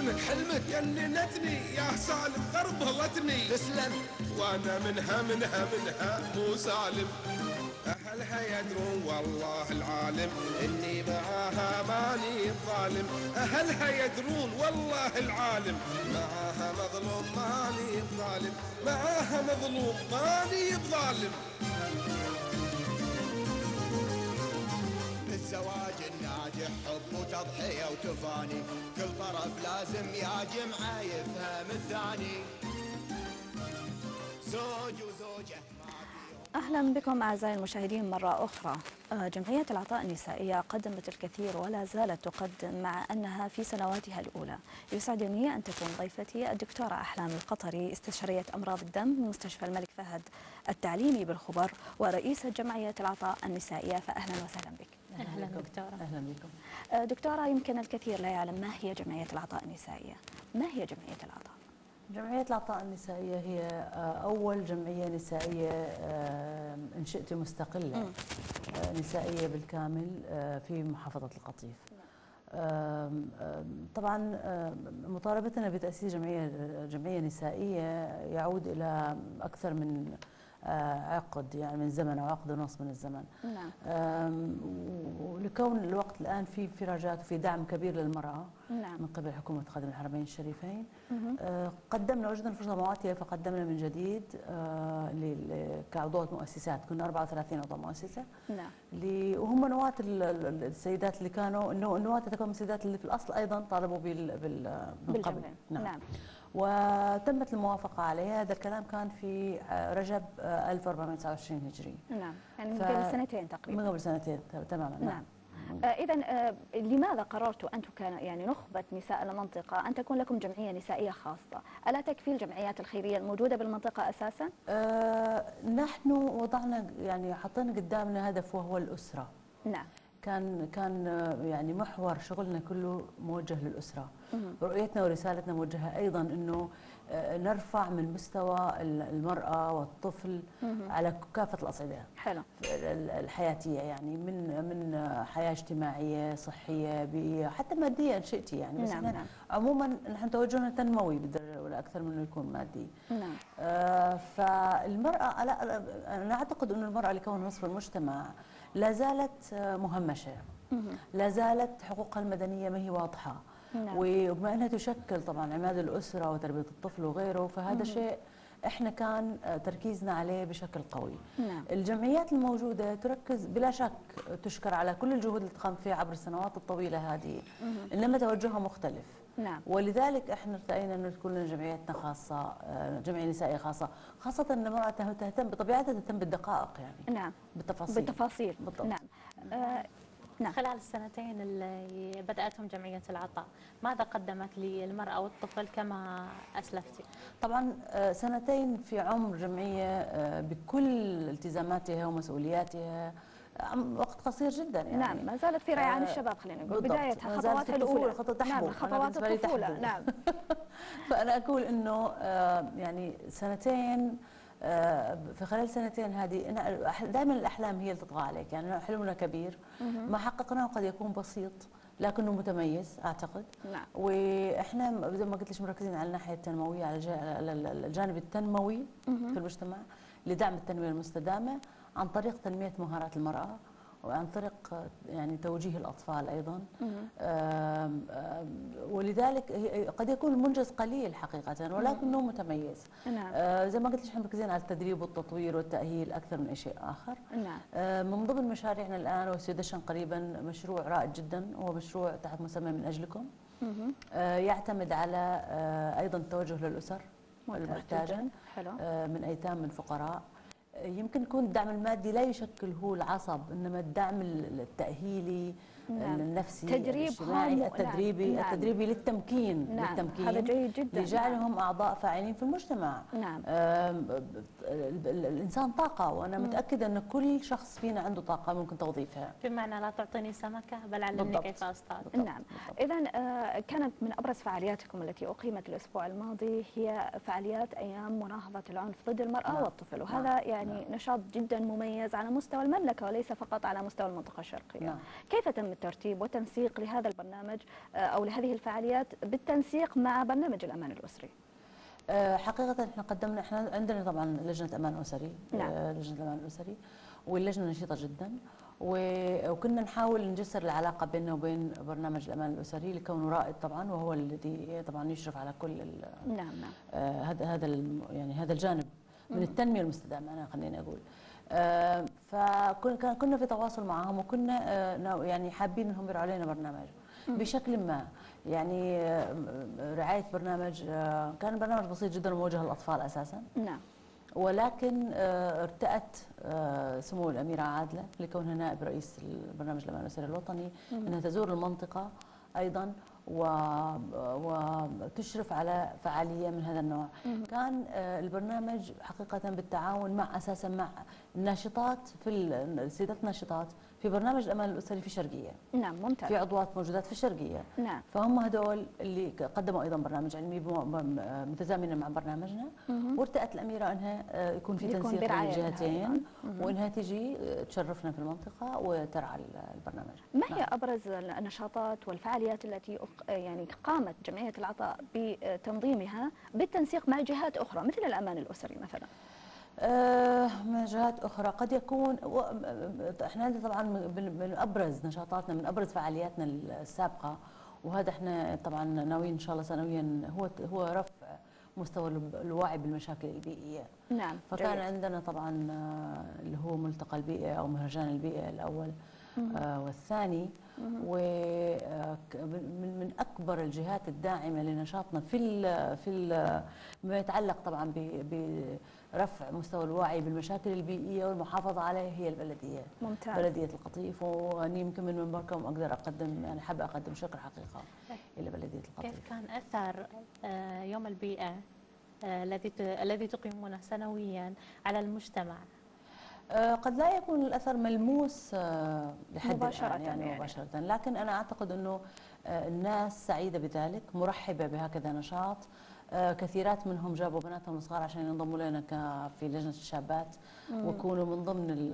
حلمك جننتني يا سالم غربلتني. تسلم. وانا منها مو سالم. اهلها يدرون والله العالم اني معاها ماني بظالم. اهلها يدرون والله العالم معاها مظلوم ماني بظالم. معاها مظلوم ماني بظالم. الزواج الناجح حب وتضحية وتفاني، كل طرف لازم يا جمعة يفهم الثاني. زوج وزوجة أهلا بكم أعزائي المشاهدين مرة أخرى. جمعية العطاء النسائية قدمت الكثير ولا زالت تقدم مع أنها في سنواتها الأولى. يسعدني أن تكون ضيفتي الدكتورة أحلام القطري، استشارية أمراض الدم بمستشفى الملك فهد التعليمي بالخبر ورئيسة جمعية العطاء النسائية. فأهلا وسهلا بك. أهلا دكتورة. أهلا بكم. دكتورة، يمكن الكثير لا يعلم ما هي جمعية العطاء النسائية. ما هي جمعية العطاء؟ جمعية العطاء النسائية هي أول جمعية نسائية إن شئت مستقلة نسائية بالكامل في محافظة القطيف. طبعا مطالبتنا بتأسيس جمعية نسائية يعود إلى أكثر من عقد، يعني من زمن أو عقد ونص من الزمن. نعم. ولكون الوقت الآن في انفراجات وفي دعم كبير للمرأة. نعم. من قبل حكومة خادم الحرمين الشريفين، قدمنا وجدنا فرصة مواتية فقدمنا من جديد كعضوات مؤسسات. كنا 34 عضو مؤسسة. نعم. وهم نواة السيدات اللي كانوا النواة تتكون من السيدات اللي في الأصل أيضا طالبوا من قبل. نعم. وتمت الموافقة عليها. هذا الكلام كان في رجب 1429 هجري. نعم، يعني من قبل سنتين تقريبا. من قبل سنتين تماما. نعم. إذا لماذا قررتوا أنتم يعني نخبة نساء المنطقة أن تكون لكم جمعية نسائية خاصة؟ ألا تكفي الجمعيات الخيرية الموجودة بالمنطقة أساسا؟ نحن وضعنا يعني حطينا قدامنا هدف وهو الأسرة. نعم. كان يعني محور شغلنا كله موجه للأسرة. رؤيتنا ورسالتنا موجهة أيضا أنه نرفع من مستوى المرأة والطفل على كافة الأصعدة. حلو. الحياتية، يعني من حياة اجتماعية صحية بيئية حتى مادية إن شئتي يعني. بس نعم. نعم. عموما نحن توجهنا تنموي بالدرجة ولا أكثر من أنه يكون مادي. نعم. فالمرأة أنا أعتقد أن المرأة لكونها نصف المجتمع لا زالت مهمشة. لا زالت حقوقها المدنية ما هي واضحة. نعم. وبما أنها تشكل طبعا عماد الأسرة وتربية الطفل وغيره، فهذا شيء احنا كان تركيزنا عليه بشكل قوي. نعم. الجمعيات الموجودة تركز بلا شك، تشكر على كل الجهود اللي قامت فيها عبر السنوات الطويلة هذه، إنما توجهها مختلف. نعم. ولذلك احنا ارتأينا انه تكون لنا جمعياتنا خاصة، جمعية نسائية خاصة ان المرأة تهتم بطبيعتها، تهتم بالدقائق يعني. نعم. بالتفاصيل. بالضبط. نعم. نعم. خلال السنتين اللي بدأتهم جمعية العطاء، ماذا قدمت للمرأة والطفل كما أسلفتي؟ طبعا سنتين في عمر جمعية بكل التزاماتها ومسؤولياتها، وقت قصير جدا يعني. نعم، ما زالت في ريعان الشباب، خلينا نقول بدايتها خطواتها الأولى. نعم، خطوات الطفولة. نعم. فأنا أقول إنه يعني سنتين، في خلال سنتين هذه دائما الأحلام هي اللي تطغى عليك. يعني حلمنا كبير، ما حققناه قد يكون بسيط لكنه متميز أعتقد. نعم. وإحنا زي ما قلت لك مركزين على الناحية التنموية، على الجانب التنموي في المجتمع لدعم التنمية المستدامة عن طريق تنمية مهارات المرأة، وعن طريق يعني توجيه الأطفال أيضا. ولذلك قد يكون المنجز قليل حقيقة ولكنه متميز. نعم. زي ما قلت لك احنا مركزين على التدريب والتطوير والتأهيل أكثر من أي شيء آخر. نعم. من ضمن مشاريعنا الآن وسيدشن قريبا مشروع رائد جدا، هو مشروع تحت مسمى من أجلكم. يعتمد على أيضا التوجه للأسر المحتاجة من أيتام من فقراء. يمكن يكون الدعم المادي لا يشكل هو العصب، انما الدعم التأهيلي. نعم. النفسي الاجتماعي التدريبي للتمكين. نعم. هذا جيد جدا لجعلهم اعضاء فاعلين في المجتمع. نعم. الانسان طاقه، وانا متاكده ان كل شخص فينا عنده طاقه ممكن توظيفها. بمعنى لا تعطيني سمكه بل علمني كيف اصطاد. نعم. اذا كانت من ابرز فعالياتكم التي اقيمت الاسبوع الماضي هي فعاليات ايام مناهضه العنف ضد المراه والطفل، وهذا يعني نشاط جدا مميز على مستوى المملكه وليس فقط على مستوى المنطقه الشرقيه. كيف تم الترتيب والتنسيق لهذا البرنامج أو لهذه الفعاليات بالتنسيق مع برنامج الأمان الأسري؟ حقيقة احنا عندنا طبعا لجنة أمان أسري. نعم. لجنة الأمان الأسري، واللجنة نشيطة جدا، وكنا نحاول نجسر العلاقة بيننا وبين برنامج الأمان الأسري لكونه رائد طبعا، وهو الذي طبعا يشرف على كل نعم. يعني هذا الجانب من التنمية المستدامة، أنا خليني أقول. فكنا في تواصل معهم، وكنا يعني حابين انهم يرعوا علينا برنامج بشكل ما. يعني رعايه برنامج كان برنامج بسيط جدا وموجه للاطفال اساسا. نعم. ولكن ارتأت سمو الاميره عادله لكونها نائب رئيس البرنامج الامان الاسري الوطني انها تزور المنطقه ايضا وتشرف على فعاليه من هذا النوع. كان البرنامج حقيقه بالتعاون مع اساسا مع الناشطات في السيدات الناشطات في برنامج الأمان الأسري في الشرقية. نعم، ممتاز. في عضوات موجودات في الشرقية. نعم. فهم هذول اللي قدموا أيضا برنامج علمي متزامنا مع برنامجنا. وارتأت الأميرة أنها يكون في تنسيق بين الجهتين، وأنها تجي تشرفنا في المنطقة وترعى البرنامج. ما هي أبرز النشاطات والفعاليات التي يعني قامت جمعية العطاء بتنظيمها بالتنسيق مع جهات أخرى مثل الأمان الأسري مثلا؟ من جهات أخرى قد يكون احنا عندنا طبعا من أبرز نشاطاتنا، من أبرز فعالياتنا السابقة، وهذا احنا طبعا ناويين إن شاء الله سنويا هو رفع مستوى الوعي بالمشاكل البيئية. نعم. فكان عندنا طبعا اللي هو ملتقى البيئة أو مهرجان البيئة الأول والثاني، ومن أكبر الجهات الداعمة لنشاطنا في ما يتعلق طبعا برفع مستوى الوعي بالمشاكل البيئية والمحافظة عليها هي البلدية. ممتاز. بلدية القطيف، وأني يمكن من منبركم أقدر أقدم، يعني حابة أقدم شكر حقيقة إلى بلدية القطيف. كيف كان أثر يوم البيئة الذي تقيمونه سنويا على المجتمع؟ قد لا يكون الأثر ملموس لحد مباشرة يعني مباشرة، لكن أنا أعتقد أنه الناس سعيدة بذلك، مرحبة بهكذا نشاط. كثيرات منهم جابوا بناتهم الصغار عشان ينضموا لنا في لجنة الشابات ويكونوا من ضمن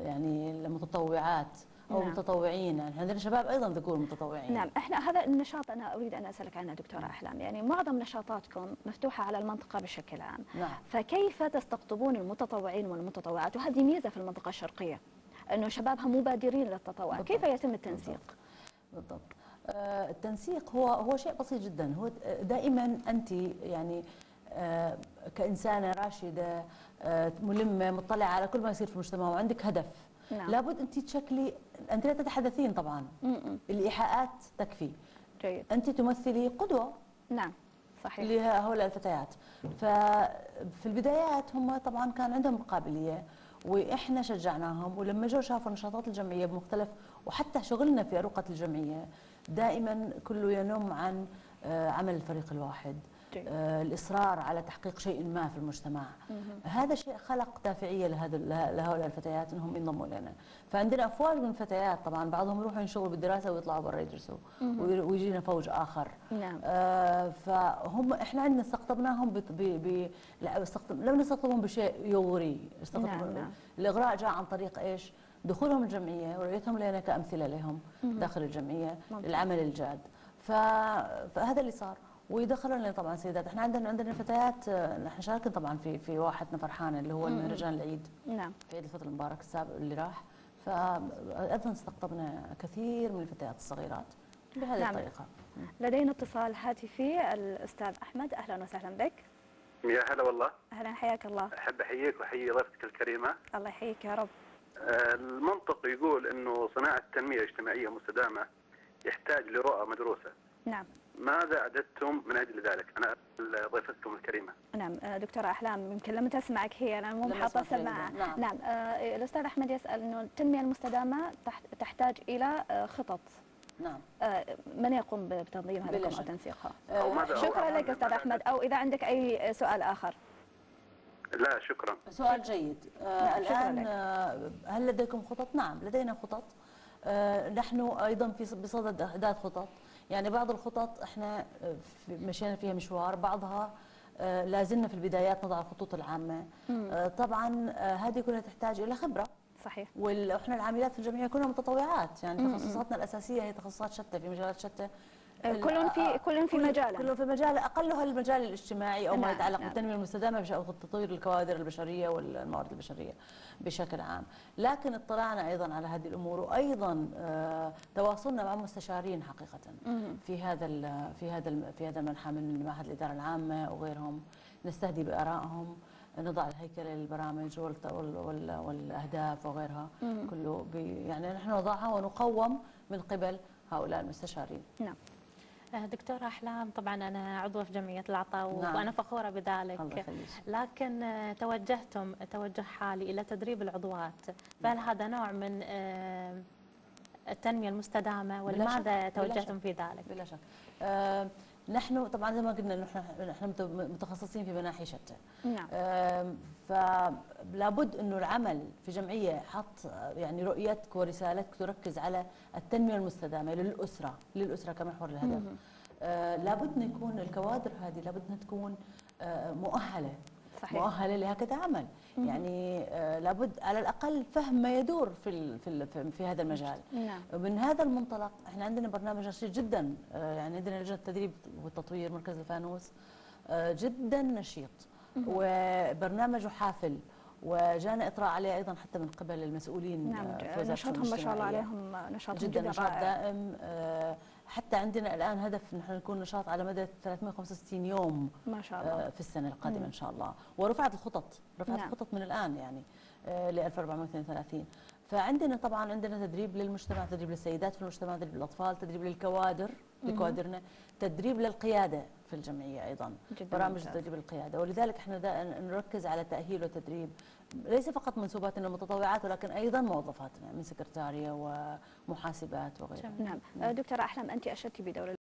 يعني المتطوعات أو نعم. المتطوعين. يعني عندنا شباب أيضا ذكور متطوعين. نعم، احنا هذا النشاط أنا أريد أن أسألك عنه دكتورة أحلام. يعني معظم نشاطاتكم مفتوحة على المنطقة بشكل عام. نعم. فكيف تستقطبون المتطوعين والمتطوعات؟ وهذه ميزة في المنطقة الشرقية أنه شبابها مبادرين للتطوع. بالضبط. كيف يتم التنسيق؟ بالضبط. التنسيق هو شيء بسيط جدا. هو دائما أنت يعني كإنسانة راشدة ملمة مطلعة على كل ما يصير في المجتمع وعندك هدف. نعم. لابد أنت تشكلي، أنت لا تتحدثين طبعا. الإيحاءات تكفي. جيد. أنت تمثلي قدوة. نعم، صحيح. لهؤلاء الفتيات. ففي البدايات هم طبعا كان عندهم قابلية، واحنا شجعناهم، ولما جو شافوا نشاطات الجمعيه بمختلف، وحتى شغلنا في اروقه الجمعيه دائما كله ينم عن عمل الفريق الواحد. الاصرار على تحقيق شيء ما في المجتمع. هذا شيء خلق دافعيه لهؤلاء الفتيات انهم ينضموا لنا. فعندنا افواج من الفتيات، طبعا بعضهم يروحوا ينشغلوا بالدراسه ويطلعوا برا يدرسوا، ويجينا فوج اخر. نعم. فهم احنا عندنا استقطبناهم لم نستقطبهم بشيء يغري. نعم. الاغراء جاء عن طريق ايش؟ دخولهم الجمعيه ورؤيتهم لنا كامثله لهم داخل الجمعيه للعمل الجاد. فهذا اللي صار. ويدخلوا لنا طبعا سيدات. احنا عندنا فتيات، نحن شاركنا طبعا في واحدنا فرحانه اللي هو مهرجان العيد. نعم. في عيد الفطر المبارك السابق اللي راح. فايضا استقطبنا كثير من الفتيات الصغيرات بهذه نعم. الطريقه. لدينا اتصال هاتفي، الاستاذ احمد، اهلا وسهلا بك. يا هلا والله. اهلا، حياك الله. احب احييك واحيي ضيفتك الكريمه. الله يحييك يا رب. المنطق يقول انه صناعه تنميه اجتماعيه مستدامه يحتاج لرؤى مدروسه. نعم. ماذا اعددتم من اجل ذلك؟ انا ضيفتكم الكريمه. نعم دكتوره احلام، يمكن لم تسمعك هي، انا مو حاطه سماعه. نعم. الاستاذ احمد يسال انه التنميه المستدامه تحتاج الى خطط. نعم. من يقوم بتنظيمها لكم او تنسيقها؟ شكرا لك استاذ احمد. او اذا عندك اي سؤال اخر. لا شكرا. سؤال جيد. الان هل لديكم خطط؟ نعم لدينا خطط. نحن ايضا بصدد احداث خطط. يعني بعض الخطط احنا مشينا فيها مشوار، بعضها لازلنا في البدايات نضع الخطوط العامه. طبعا هذه كلها تحتاج الى خبره. صحيح. واحنا العاملات في الجمعيه كلنا متطوعات، يعني تخصصاتنا الاساسيه هي تخصصات شتى في مجالات شتى، كل في مجاله، كله في مجال، اقلها المجال الاجتماعي او ما يتعلق نعم. بالتنميه المستدامه او تطوير الكوادر البشريه والموارد البشريه بشكل عام. لكن اطلعنا ايضا على هذه الامور، وايضا تواصلنا مع مستشارين حقيقه في هذا المنحى من معهد الاداره العامه وغيرهم، نستهدي بارائهم، نضع الهيكله للبرامج والاهداف وغيرها كله يعني نحن نضعها ونقوم من قبل هؤلاء المستشارين. نعم. دكتورة أحلام، طبعا أنا عضوة في جمعية العطاء نعم. وأنا فخورة بذلك، لكن توجهتم توجه حالي إلى تدريب العضوات، فهل هذا نوع من التنمية المستدامة ولماذا توجهتم في ذلك؟ بلا شك. نحن طبعا زي ما قلنا نحن متخصصين في مناحي شتى. نعم. فلا بد انه العمل في جمعيه حط يعني رؤيتك ورسالتك تركز على التنميه المستدامه للاسره كمحور الهدف. لابد ان يكون الكوادر هذه لابد انها تكون مؤهله. صحيح. مؤهله لهكذا عمل. يعني لابد على الاقل فهم ما يدور في هذا المجال. نعم. من هذا المنطلق احنا عندنا برنامج نشيط جدا، يعني عندنا لجنه التدريب والتطوير مركز الفانوس جدا نشيط، وبرنامجه حافل، وجانا اطراء عليه ايضا حتى من قبل المسؤولين. نعم. نشاطهم ما شاء الله عليهم نشاطهم جدا نشاط دائم. حتى عندنا الان هدف نحن نكون نشاط على مدى 365 يوم ما شاء الله في السنه القادمه ان شاء الله، ورفعت الخطط الخطط من الان يعني ل 1432. فعندنا طبعا عندنا تدريب للمجتمع، تدريب للسيدات في المجتمع، تدريب للاطفال، تدريب للكوادر لكوادرنا، تدريب للقياده في الجمعيه ايضا، برامج تدريب القياده. ولذلك احنا نركز على تاهيل وتدريب ليس فقط منسوباتنا المتطوعات ولكن ايضا موظفاتنا من سكرتاريه ومحاسبات وغيرها. نعم. دكتورة أحلام، انت اشدتي بدور